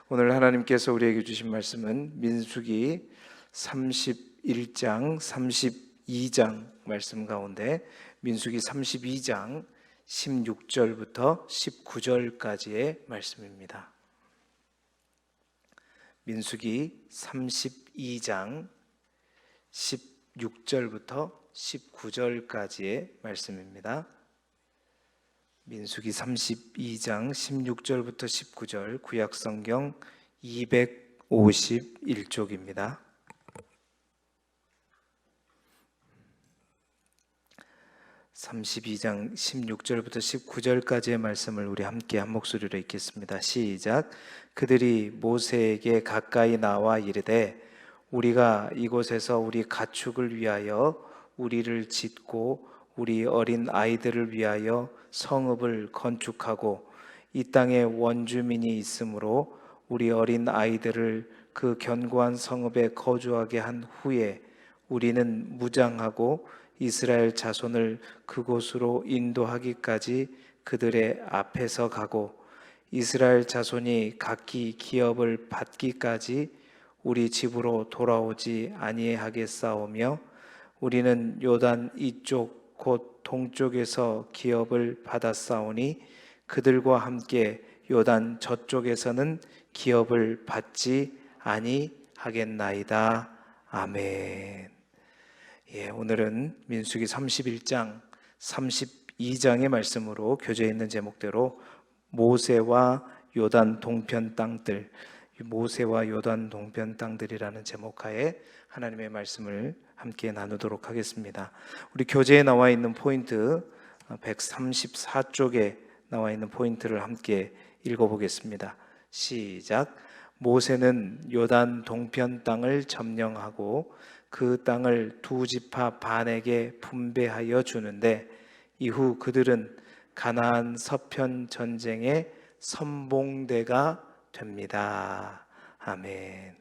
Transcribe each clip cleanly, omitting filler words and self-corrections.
오늘 하나님께서 우리에게 주신 말씀은 민수기 31장, 32장 말씀 가운데 민수기 32장 16절부터 19절까지의 말씀입니다. 민수기 32장 16절부터 19절까지의 말씀입니다. 민수기 32장 16절부터 19절, 구약성경 251쪽입니다. (32장) 16절부터 19절까지의 말씀을 우리 함께 한 목소리로 읽겠습니다. 시작. 그들이 모세에게 가까이 나와 이르되 우리가 이곳에서 우리 가축을 위하여 우리를 짓고 우리 어린 아이들을 위하여 성읍을 건축하고 이 땅에 원주민이 있으므로 우리 어린 아이들을 그 견고한 성읍에 거주하게 한 후에 우리는 무장하고 이스라엘 자손을 그곳으로 인도하기까지 그들의 앞에서 가고 이스라엘 자손이 각기 기업을 받기까지 우리 집으로 돌아오지 아니하겠사오며 우리는 요단 이쪽 곧 동쪽에서 기업을 받았사오니 그들과 함께 요단 저쪽에서는 기업을 받지 아니하겠나이다. 아멘. 오늘은 민수기 31장 32장의 말씀으로 교재에 있는 제목대로 모세와 요단 동편 땅들, 모세와 요단 동편 땅들이라는 제목하에 하나님의 말씀을 함께 나누도록 하겠습니다. 우리 교재에 나와 있는 포인트 134쪽에 나와 있는 포인트를 함께 읽어보겠습니다. 시작. 모세는 요단 동편 땅을 점령하고 그 땅을 두 지파 반에게 분배하여 주는데 이후 그들은 가나안 서편 전쟁의 선봉대가 됩니다. 아멘.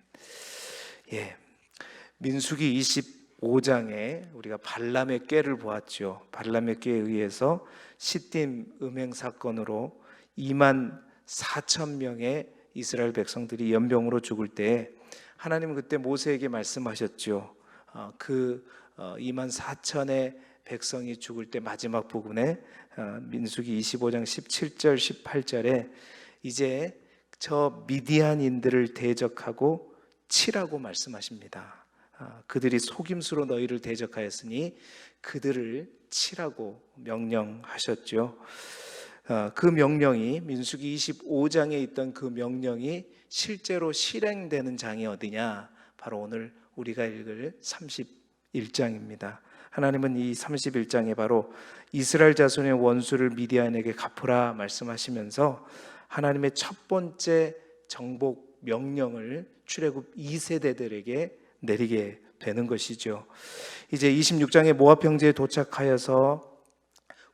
민수기 25장에 우리가 발람의 꾀를 보았죠. 발람의 꾀에 의해서 시딤 음행 사건으로 24,000명의 이스라엘 백성들이 연병으로 죽을 때 하나님은 그때 모세에게 말씀하셨죠. 그 24,000의 백성이 죽을 때 마지막 부분에 민수기 25장 17절 18절에 이제 저 미디안인들을 대적하고 치라고 말씀하십니다. 그들이 속임수로 너희를 대적하였으니 그들을 치라고 명령하셨죠. 그 명령이 민수기 25장에 있던 그 명령이 실제로 실행되는 장이 어디냐? 바로 오늘 우리가 읽을 31장입니다. 하나님은 이 31장에 바로 이스라엘 자손의 원수를 미디안에게 갚으라 말씀하시면서 하나님의 첫 번째 정복 명령을 출애굽 2세대들에게 내리게 되는 것이죠. 이제 26장에 모압 평지에 도착하여서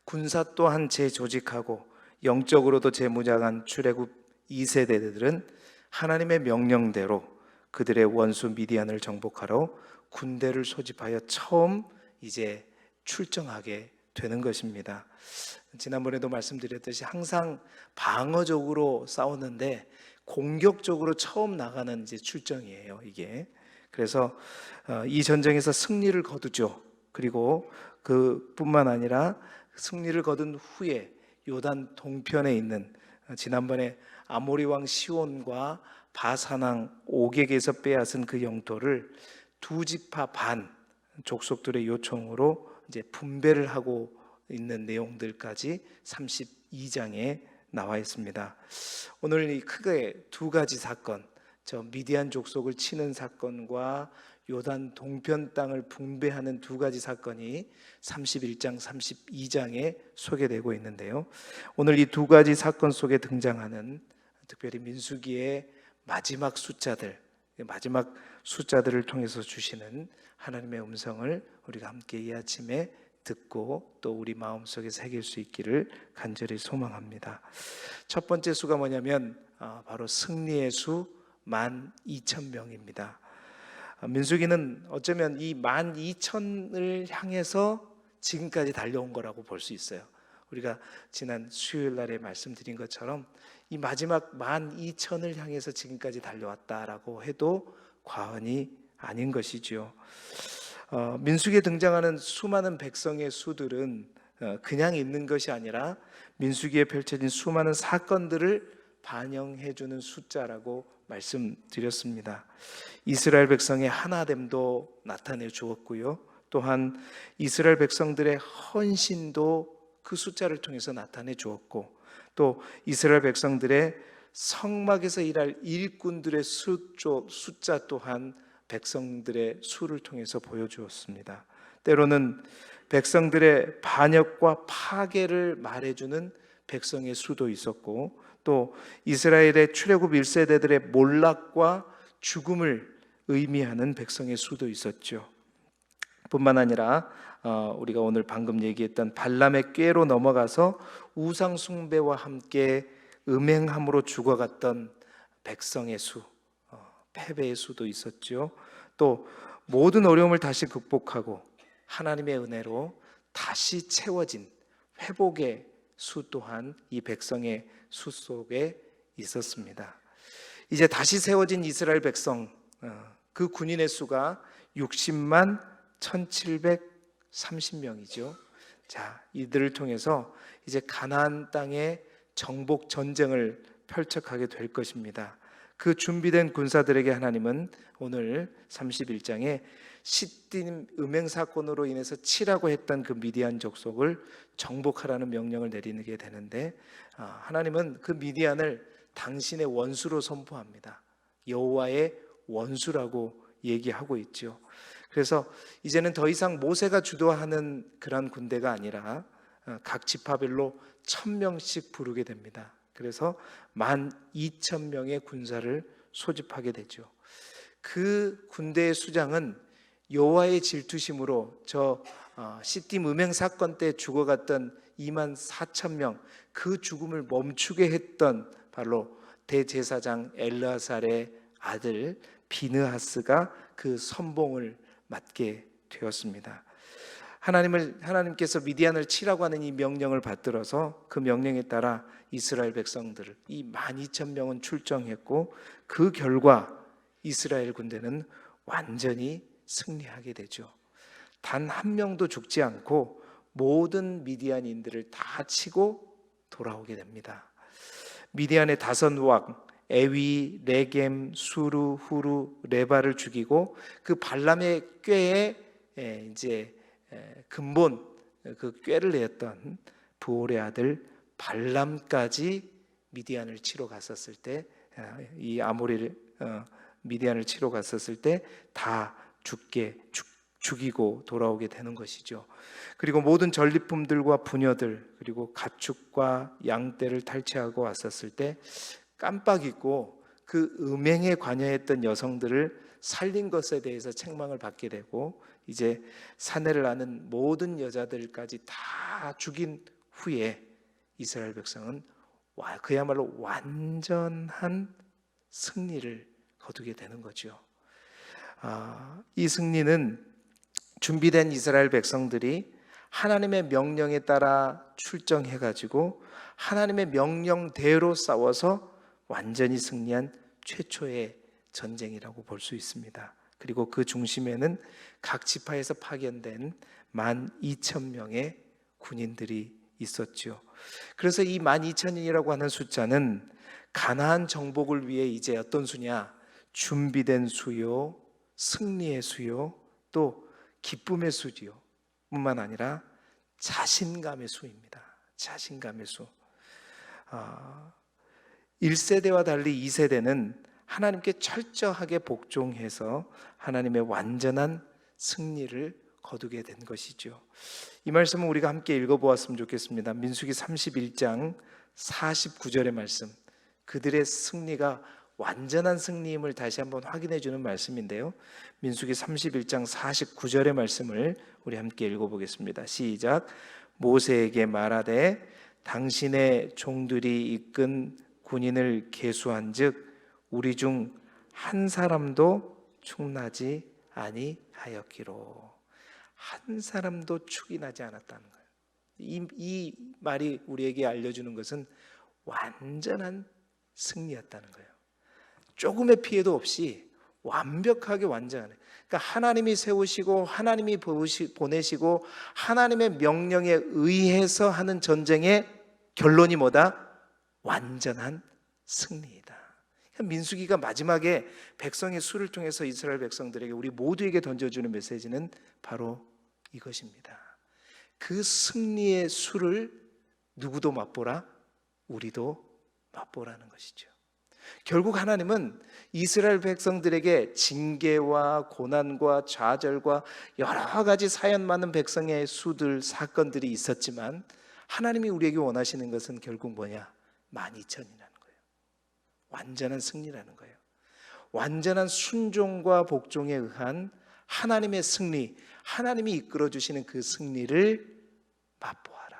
군사 또한 재조직하고 영적으로도 재무장한 출애굽 2세대들은 하나님의 명령대로 그들의 원수 미디안을 정복하러 군대를 소집하여 처음 이제 출정하게 되는 것입니다. 지난번에도 말씀드렸듯이 항상 방어적으로 싸우는데 공격적으로 처음 나가는 이제 출정이에요, 이게. 그래서 이 전쟁에서 승리를 거두죠. 그리고 그뿐만 아니라 승리를 거둔 후에 요단 동편에 있는 지난번에 아모리 왕 시온과 바산 왕 오객에서 빼앗은 그 영토를 두 지파 반 족속들의 요청으로 이제 분배를 하고 있는 내용들까지 32장에 나와 있습니다. 오늘 이 크게 두 가지 사건, 저 미디안 족속을 치는 사건과 요단 동편 땅을 분배하는 두 가지 사건이 31장, 32장에 소개되고 있는데요. 오늘 이 두 가지 사건 속에 등장하는 특별히 민수기의 마지막 숫자들을 통해서 주시는 하나님의 음성을 우리가 함께 이 아침에 듣고 또 우리 마음속에 새길 수 있기를 간절히 소망합니다. 첫 번째 수가 뭐냐면 바로 승리의 수 12,000명입니다. 민수기는 어쩌면 이 12,000을 향해서 지금까지 달려온 거라고 볼 수 있어요. 우리가 지난 수요일 날에 말씀드린 것처럼 이 마지막 12,000을 향해서 지금까지 달려왔다라고 해도 과언이 아닌 것이죠. 민수기에 등장하는 수많은 백성의 수들은 그냥 있는 것이 아니라 민수기에 펼쳐진 수많은 사건들을 반영해주는 숫자라고 말씀드렸습니다. 이스라엘 백성의 하나됨도 나타내 주었고요. 또한 이스라엘 백성들의 헌신도 그 숫자를 통해서 나타내 주었고, 또 이스라엘 백성들의 성막에서 일할 일꾼들의 숫자 또한 백성들의 수를 통해서 보여주었습니다. 때로는 백성들의 반역과 파괴를 말해주는 백성의 수도 있었고, 또 이스라엘의 출애굽 1세대들의 몰락과 죽음을 의미하는 백성의 수도 있었죠. 뿐만 아니라 우리가 오늘 방금 얘기했던 발람의 꾀로 넘어가서 우상 숭배와 함께 음행함으로 죽어갔던 백성의 수, 패배의 수도 있었죠. 또 모든 어려움을 다시 극복하고 하나님의 은혜로 다시 채워진 회복의 수 또한 이 백성의 수 속에 있었습니다. 이제 다시 세워진 이스라엘 백성, 그 군인의 수가 60만 1730명이죠. 자, 이들을 통해서 이제 가나안 땅의 정복 전쟁을 펼쳐가게 될 것입니다. 그 준비된 군사들에게 하나님은 오늘 31장에 시딤 음행 사건으로 인해서 치라고 했던 그 미디안 족속을 정복하라는 명령을 내리게 되는데, 하나님은 그 미디안을 당신의 원수로 선포합니다. 여호와의 원수라고 얘기하고 있죠. 그래서 이제는 더 이상 모세가 주도하는 그런 군대가 아니라 각 지파별로 1000명씩 부르게 됩니다. 그래서 12,000명의 군사를 소집하게 되죠. 그 군대의 수장은 여호와의 질투심으로 시딤 음행 사건 때 죽어갔던 24,000명, 그 죽음을 멈추게 했던 바로 대제사장 엘르아살의 아들 비느하스가 그 선봉을 맡게 되었습니다. 하나님께서 미디안을 치라고 하는 이 명령을 받들어서 그 명령에 따라 이스라엘 백성들을 이 12,000명은 출정했고, 그 결과 이스라엘 군대는 완전히 승리하게 되죠. 단 한 명도 죽지 않고 모든 미디안인들을 다 치고 돌아오게 됩니다. 미디안의 다선왕 에위, 레겜, 수루, 후루, 레바를 죽이고 그 발람의 꾀에 이제 근본 그 꾀를 내었던 부올의 아들 발람까지 미디안을 치러 갔었을 때, 이 아모리를 미디안을 치러 갔었을 때 다 죽이고 돌아오게 되는 것이죠. 그리고 모든 전리품들과 부녀들, 그리고 가축과 양떼를 탈취하고 왔었을 때 깜빡 잊고 그 음행에 관여했던 여성들을 살린 것에 대해서 책망을 받게 되고, 이제 사내를 아는 모든 여자들까지 다 죽인 후에 이스라엘 백성은 그야말로 완전한 승리를 거두게 되는 거죠. 이 승리는 준비된 이스라엘 백성들이 하나님의 명령에 따라 출정해가지고 하나님의 명령대로 싸워서 완전히 승리한 최초의 전쟁이라고 볼 수 있습니다. 그리고 그 중심에는 각 지파에서 파견된 12,000명의 군인들이 있었죠. 그래서 이 12,000이라고 하는 숫자는 가나안 정복을 위해 이제 어떤 수냐? 준비된 수요, 승리의 수요, 또 기쁨의 수지요. 뿐만 아니라 자신감의 수입니다. 자신감의 수. 1세대와 달리 2세대는 하나님께 철저하게 복종해서 하나님의 완전한 승리를 거두게 된 것이죠. 이 말씀은 우리가 함께 읽어보았으면 좋겠습니다. 민수기 31장 49절의 말씀, 그들의 승리가 완전한 승리임을 다시 한번 확인해 주는 말씀인데요, 민수기 31장 49절의 말씀을 우리 함께 읽어보겠습니다. 시작. 모세에게 말하되 당신의 종들이 이끈 군인을 계수한즉 우리 중 한 사람도 축나지 아니하였기로. 한 사람도 축이 나지 않았다는 거예요. 이 말이 우리에게 알려주는 것은 완전한 승리였다는 거예요. 조금의 피해도 없이 완벽하게 완전하네. 그러니까 하나님이 세우시고 하나님이 보내시고 하나님의 명령에 의해서 하는 전쟁의 결론이 뭐다? 완전한 승리이다. 민수기가 마지막에 백성의 수를 통해서 이스라엘 백성들에게, 우리 모두에게 던져주는 메시지는 바로 이것입니다. 그 승리의 수를 누구도 맛보라? 우리도 맛보라는 것이죠. 결국 하나님은 이스라엘 백성들에게 징계와 고난과 좌절과 여러 가지 사연 많은 백성의 수들, 사건들이 있었지만 하나님이 우리에게 원하시는 것은 결국 뭐냐? 12,000이라는 거예요. 완전한 승리라는 거예요. 완전한 순종과 복종에 의한 하나님의 승리, 하나님이 이끌어 주시는 그 승리를 맛보아라.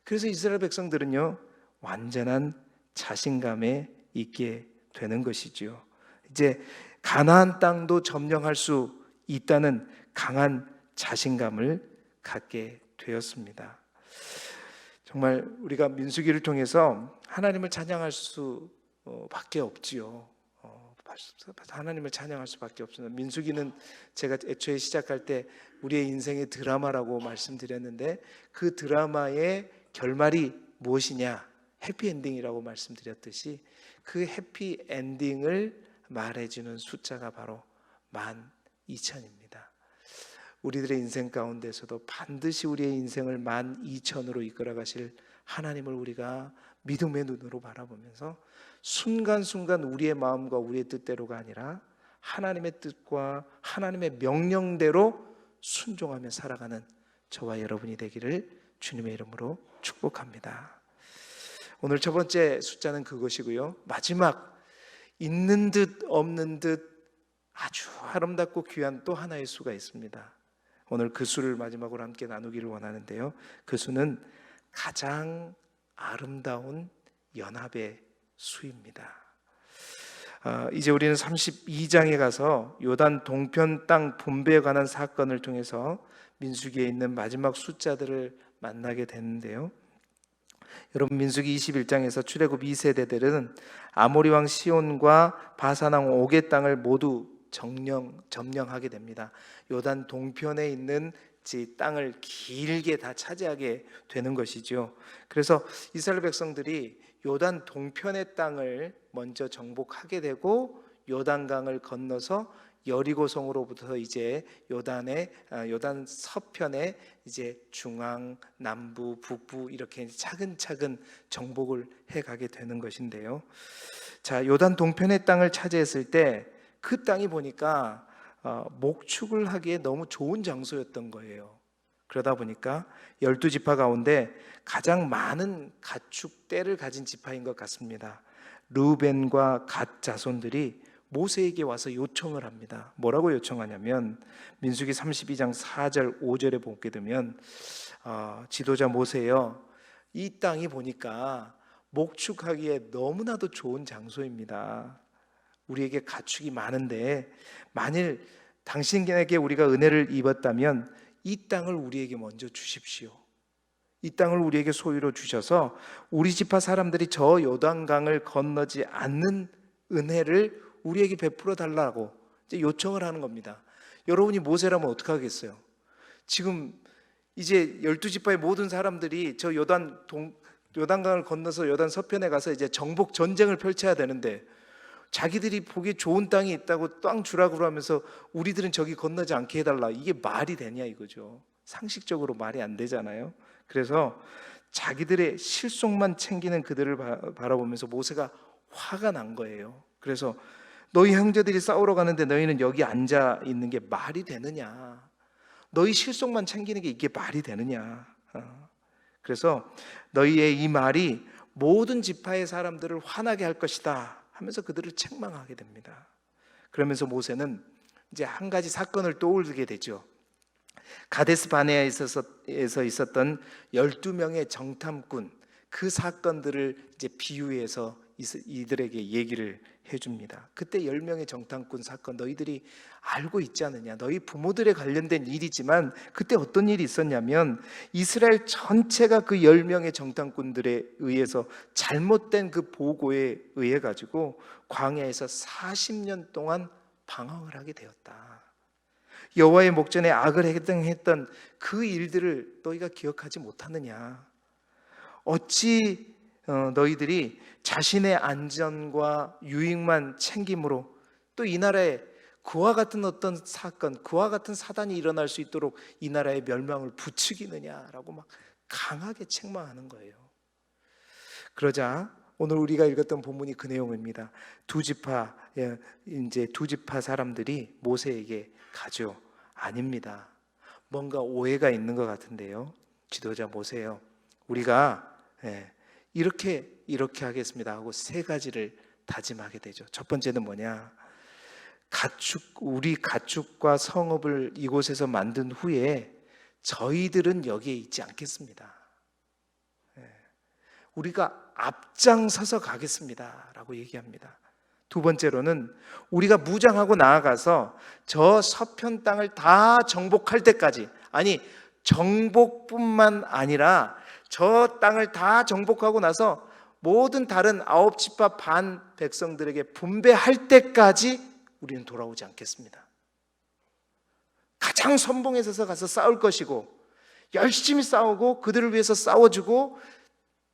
그래서 이스라엘 백성들은요, 완전한 자신감에 있게 되는 것이죠. 이제 가나안 땅도 점령할 수 있다는 강한 자신감을 갖게 되었습니다. 정말 우리가 민수기를 통해서 하나님을 찬양할 수밖에 없지요. 하나님을 찬양할 수밖에 없습니다. 민수기는 제가 애초에 시작할 때 우리의 인생의 드라마라고 말씀드렸는데, 그 드라마의 결말이 무엇이냐? 해피엔딩이라고 말씀드렸듯이 그 해피엔딩을 말해주는 숫자가 바로 12,000입니다. 우리들의 인생 가운데서도 반드시 우리의 인생을 12,000으로 이끌어 가실 하나님을 우리가 믿음의 눈으로 바라보면서 순간순간 우리의 마음과 우리의 뜻대로가 아니라 하나님의 뜻과 하나님의 명령대로 순종하며 살아가는 저와 여러분이 되기를 주님의 이름으로 축복합니다. 오늘 첫 번째 숫자는 그것이고요. 마지막, 있는 듯 없는 듯 아주 아름답고 귀한 또 하나의 수가 있습니다. 오늘 그 수를 마지막으로 함께 나누기를 원하는데요. 그 수는 가장 아름다운 연합의 수입니다. 이제 우리는 32장에 가서 요단 동편 땅 분배에 관한 사건을 통해서 민수기에 있는 마지막 숫자들을 만나게 되는데요. 여러분, 민수기 21장에서 출애굽 2세대들은 아모리 왕 시온과 바산 왕 옥의 땅을 모두 점령하게 됩니다. 요단 동편에 있는 땅을 길게 다 차지하게 되는 것이죠. 그래서 이스라엘 백성들이 요단 동편의 땅을 먼저 정복하게 되고 요단강을 건너서 여리고성으로부터 이제 요단 서편에 이제 중앙, 남부, 북부 이렇게 차근차근 정복을 해가게 되는 것인데요. 자, 요단 동편의 땅을 차지했을 때 그 땅이 보니까 목축을 하기에 너무 좋은 장소였던 거예요. 그러다 보니까 12지파 가운데 가장 많은 가축 떼를 가진 지파인 것 같습니다. 르우벤과 갓 자손들이 모세에게 와서 요청을 합니다. 뭐라고 요청하냐면 민수기 32장 4절 5절에 보게 되면 지도자 모세여, 이 땅이 보니까 목축하기에 너무나도 좋은 장소입니다. 우리에게 가축이 많은데 만일 당신에게 우리가 은혜를 입었다면 이 땅을 우리에게 먼저 주십시오. 이 땅을 우리에게 소유로 주셔서 우리 지파 사람들이 저 요단강을 건너지 않는 은혜를 우리에게 베풀어 달라고 이제 요청을 하는 겁니다. 여러분이 모세라면 어떻게 하겠어요? 지금 이제 12지파의 모든 사람들이 저 요단강을 건너서 요단 서편에 가서 이제 정복 전쟁을 펼쳐야 되는데, 자기들이 보기에 좋은 땅이 있다고 땅 주라고 하면서 우리들은 저기 건너지 않게 해달라. 이게 말이 되냐 이거죠. 상식적으로 말이 안 되잖아요. 그래서 자기들의 실속만 챙기는 그들을 바라보면서 모세가 화가 난 거예요. 그래서 너희 형제들이 싸우러 가는데 너희는 여기 앉아 있는 게 말이 되느냐? 너희 실속만 챙기는 게 이게 말이 되느냐? 그래서 너희의 이 말이 모든 지파의 사람들을 화나게 할 것이다 하면서 그들을 책망하게 됩니다. 그러면서 모세는 이제 한 가지 사건을 떠올리게 되죠. 가데스 바네아에서 있었던 12명의 정탐꾼, 그 사건들을 이제 비유해서 이들에게 얘기를 해줍니다. 그때 10명의 정탐꾼 사건 너희들이 알고 있지 않느냐? 너희 부모들에 관련된 일이지만 그때 어떤 일이 있었냐면 이스라엘 전체가 그 10명의 정탐꾼들에 의해서 잘못된 그 보고에 의해 가지고 광야에서 40년 동안 방황을 하게 되었다. 여호와의 목전에 악을 행했던 그 일들을 너희가 기억하지 못하느냐? 어찌 너희들이 자신의 안전과 유익만 챙김으로 또 이 나라에 그와 같은 어떤 사건, 그와 같은 사단이 일어날 수 있도록 이 나라의 멸망을 부추기느냐라고 막 강하게 책망하는 거예요. 그러자 오늘 우리가 읽었던 본문이 그 내용입니다. 두 지파 사람들이 모세에게 가죠. 아닙니다. 뭔가 오해가 있는 것 같은데요. 지도자 모세요. 우리가 이렇게 하겠습니다 하고 세 가지를 다짐하게 되죠. 첫 번째는 뭐냐? 우리 가축과 성읍을 이곳에서 만든 후에 저희들은 여기에 있지 않겠습니다. 우리가 앞장서서 가겠습니다 라고 얘기합니다. 두 번째로는 우리가 무장하고 나아가서 저 서편 땅을 다 정복할 때까지, 아니 정복뿐만 아니라 저 땅을 다 정복하고 나서 모든 다른 9지파 반 백성들에게 분배할 때까지 우리는 돌아오지 않겠습니다. 가장 선봉에 서서 가서 싸울 것이고 열심히 싸우고 그들을 위해서 싸워주고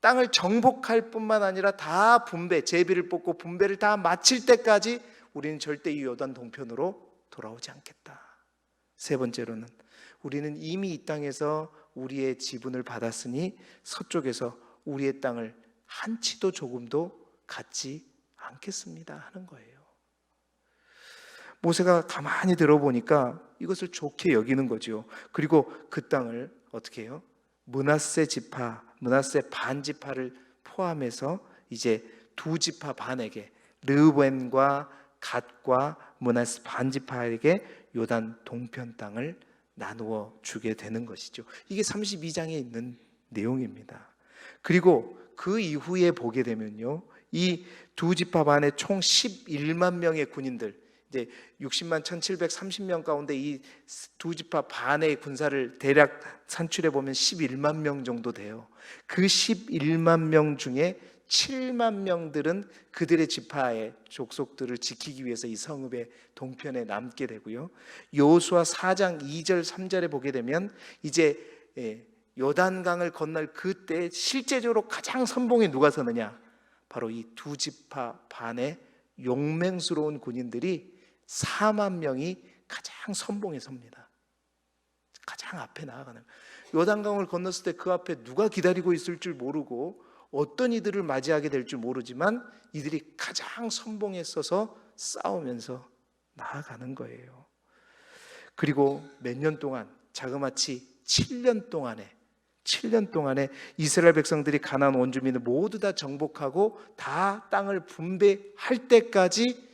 땅을 정복할 뿐만 아니라 다 제비를 뽑고 분배를 다 마칠 때까지 우리는 절대 이 요단 동편으로 돌아오지 않겠다. 세 번째로는 우리는 이미 이 땅에서 우리의 지분을 받았으니 서쪽에서 우리의 땅을 한치도 조금도 갖지 않겠습니다 하는 거예요. 모세가 가만히 들어보니까 이것을 좋게 여기는 거죠. 그리고 그 땅을 어떻게 해요? 므낫세 반 지파를 포함해서 이제 두 지파 반에게, 르우벤과 갓과 므낫세 반 지파에게 요단 동편 땅을 나누어 주게 되는 것이죠. 이게 32장에 있는 내용입니다. 그리고 그 이후에 보게 되면요, 이 두 지파 반에 총 11만 명의 군인들, 이제 60만 1730명 가운데 이 두 지파 반의 군사를 대략 산출해 보면 11만 명 정도 돼요. 그 11만 명 중에 7만 명들은 그들의 지파의 족속들을 지키기 위해서 이 성읍의 동편에 남게 되고요. 여호수아 4장 2절 3절에 보게 되면 이제 요단강을 건널 그때 실제적으로 가장 선봉에 누가 서느냐? 바로 이 두 지파 반의 용맹스러운 군인들이 4만 명이 가장 선봉에 섭니다. 가장 앞에 나아가는, 요단강을 건넜을 때 그 앞에 누가 기다리고 있을 줄 모르고 어떤 이들을 맞이하게 될 줄 모르지만 이들이 가장 선봉에 서서 싸우면서 나아가는 거예요. 그리고 몇 년 동안, 자그마치 7년 동안에 이스라엘 백성들이 가나안 원주민을 모두 다 정복하고 다 땅을 분배할 때까지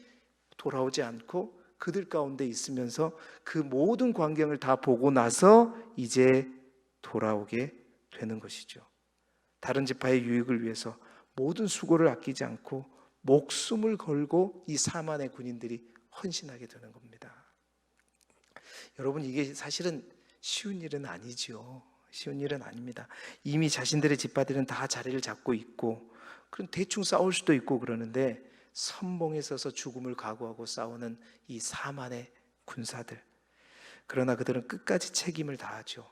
돌아오지 않고 그들 가운데 있으면서 그 모든 광경을 다 보고 나서 이제 돌아오게 되는 것이죠. 다른 지파의 유익을 위해서 모든 수고를 아끼지 않고 목숨을 걸고 이 4만의 군인들이 헌신하게 되는 겁니다. 여러분, 이게 사실은 쉬운 일은 아니죠. 쉬운 일은 아닙니다. 이미 자신들의 지파들은 다 자리를 잡고 있고 그럼 대충 싸울 수도 있고 그러는데 선봉에 서서 죽음을 각오하고 싸우는 이 4만의 군사들, 그러나 그들은 끝까지 책임을 다하죠.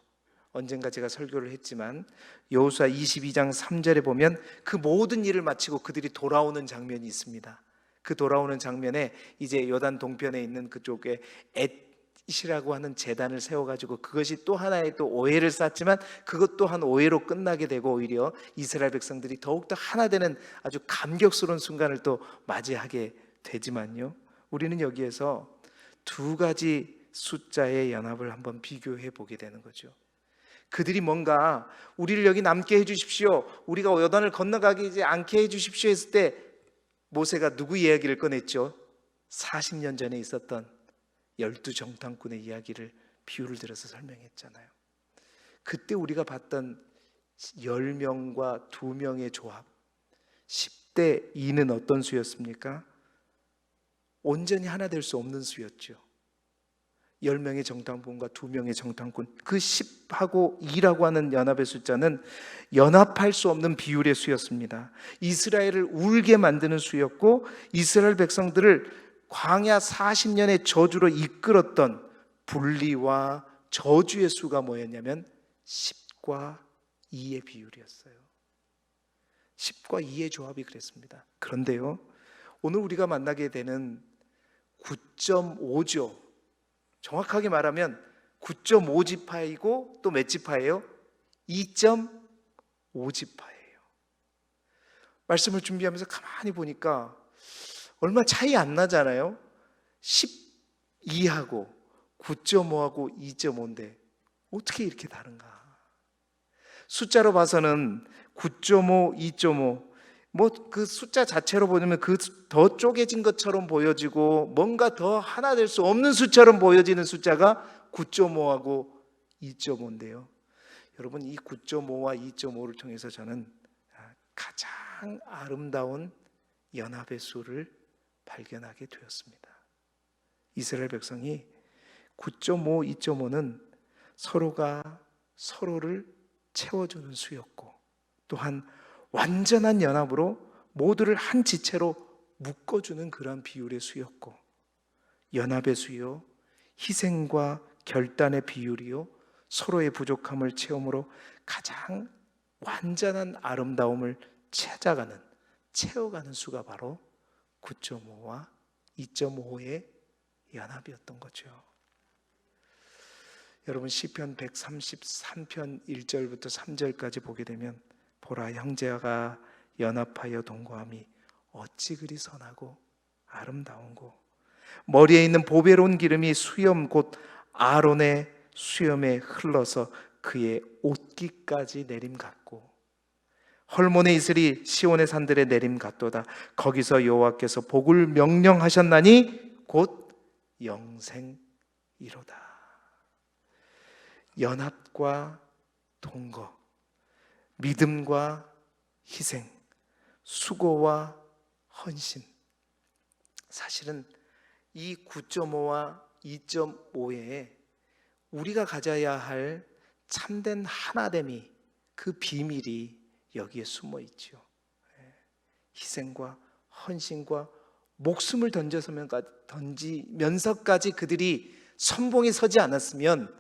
언젠가 제가 설교를 했지만 여호수아 22장 3절에 보면 그 모든 일을 마치고 그들이 돌아오는 장면이 있습니다. 그 돌아오는 장면에 이제 요단 동편에 있는 그쪽에 엣이라고 하는 제단을 세워가지고 그것이 또 하나의 또 오해를 쌓지만 그것 또한 오해로 끝나게 되고 오히려 이스라엘 백성들이 더욱더 하나 되는 아주 감격스러운 순간을 또 맞이하게 되지만요, 우리는 여기에서 두 가지 숫자의 연합을 한번 비교해 보게 되는 거죠. 그들이 뭔가 우리를 여기 남게 해주십시오, 우리가 요단을 건너가지 않게 해주십시오 했을 때 모세가 누구 이야기를 꺼냈죠? 40년 전에 있었던 12정탐꾼의 이야기를 비유를 들어서 설명했잖아요. 그때 우리가 봤던 10명과 2명의 조합, 10대 2는 어떤 수였습니까? 온전히 하나 될 수 없는 수였죠. 10명의 정탐꾼과 2명의 정탐꾼, 그 10하고 2라고 하는 연합의 숫자는 연합할 수 없는 비율의 수였습니다. 이스라엘을 울게 만드는 수였고, 이스라엘 백성들을 광야 40년의 저주로 이끌었던 분리와 저주의 수가 뭐였냐면 10과 2의 비율이었어요. 10과 2의 조합이 그랬습니다. 그런데요, 오늘 우리가 만나게 되는 9.5죠. 정확하게 말하면 9.5지파이고 또 몇 지파예요? 2.5지파예요. 말씀을 준비하면서 가만히 보니까 얼마 차이 안 나잖아요. 12하고 9.5하고 2.5인데 어떻게 이렇게 다른가? 숫자로 봐서는 9.5, 2.5 뭐 그 숫자 자체로 보면 그 더 쪼개진 것처럼 보여지고 뭔가 더 하나 될 수 없는 숫자처럼 보여지는 숫자가 9.5하고 2.5인데요. 여러분, 이 9.5와 2.5를 통해서 저는 가장 아름다운 연합의 수를 발견하게 되었습니다. 이스라엘 백성이 9.5, 2.5는 서로가 서로를 채워주는 수였고, 또한 완전한 연합으로 모두를 한 지체로 묶어주는 그러한 비율의 수였고, 연합의 수요, 희생과 결단의 비율이요, 서로의 부족함을 체험으로 가장 완전한 아름다움을 채워가는 수가 바로 9.5와 2.5의 연합이었던 거죠. 여러분, 시편 133편 1절부터 3절까지 보게 되면, 보라, 형제가 연합하여 동거함이 어찌 그리 선하고 아름다운고, 머리에 있는 보배로운 기름이 수염 곧 아론의 수염에 흘러서 그의 옷깃까지 내림 같고, 헐몬의 이슬이 시온의 산들에 내림 같도다. 거기서 여호와께서 복을 명령하셨나니 곧 영생이로다. 연합과 동거, 믿음과 희생, 수고와 헌신. 사실은 이 9.5와 2.5에 우리가 가져야 할 참된 하나됨이, 그 비밀이 여기에 숨어 있죠. 희생과 헌신과 목숨을 던지면서까지 그들이 선봉에 서지 않았으면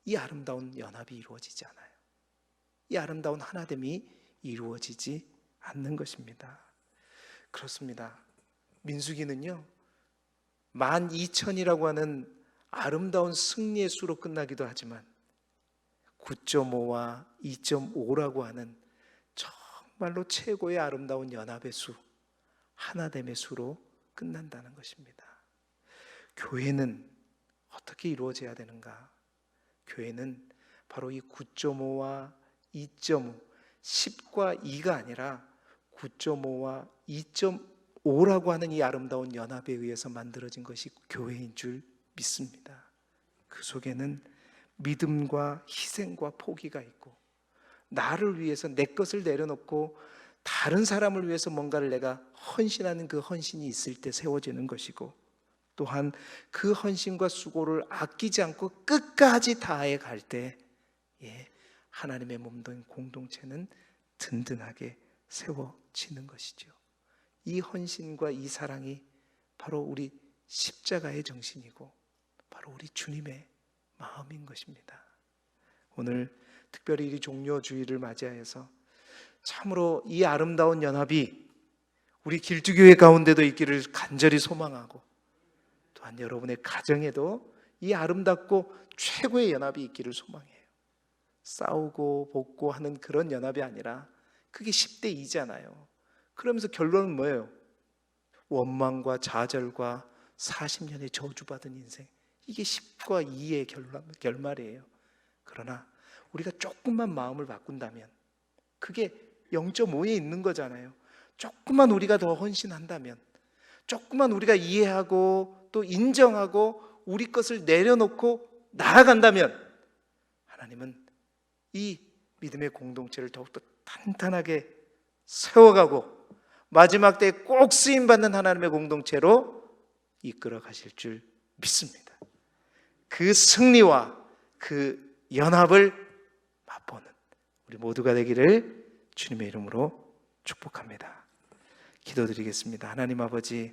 이 아름다운 연합이 이루어지지 않아요. 이 아름다운 하나됨이 이루어지지 않는 것입니다. 그렇습니다. 민수기는요, 12,000이라고 하는 아름다운 승리의 수로 끝나기도 하지만 9.5와 2.5라고 하는 정말로 최고의 아름다운 연합의 수, 하나됨의 수로 끝난다는 것입니다. 교회는 어떻게 이루어져야 되는가? 교회는 바로 이 9.5와 2.5, 10과 2가 아니라 9.5와 2.5라고 하는 이 아름다운 연합에 의해서 만들어진 것이 교회인 줄 믿습니다. 그 속에는 믿음과 희생과 포기가 있고, 나를 위해서 내 것을 내려놓고 다른 사람을 위해서 뭔가를 내가 헌신하는 그 헌신이 있을 때 세워지는 것이고, 또한 그 헌신과 수고를 아끼지 않고 끝까지 다해 갈 때 하나님의 몸된 공동체는 든든하게 세워지는 것이죠. 이 헌신과 이 사랑이 바로 우리 십자가의 정신이고 바로 우리 주님의 마음인 것입니다. 오늘 특별히 이 종료주의를 맞이하여서 참으로 이 아름다운 연합이 우리 길주교회 가운데도 있기를 간절히 소망하고, 또한 여러분의 가정에도 이 아름답고 최고의 연합이 있기를 소망해요. 싸우고 볶고 하는 그런 연합이 아니라 그게 10대 2잖아요. 그러면서 결론은 뭐예요? 원망과 좌절과 40년의 저주받은 인생. 이게 10과 2의 결말이에요. 그러나 우리가 조금만 마음을 바꾼다면, 그게 0.5에 있는 거잖아요. 조금만 우리가 더 헌신한다면, 조금만 우리가 이해하고 또 인정하고 우리 것을 내려놓고 나아간다면, 하나님은 이 믿음의 공동체를 더욱더 탄탄하게 세워가고 마지막 때에 꼭 쓰임받는 하나님의 공동체로 이끌어 가실 줄 믿습니다. 그 승리와 그 연합을 맛보는 우리 모두가 되기를 주님의 이름으로 축복합니다. 기도드리겠습니다. 하나님 아버지,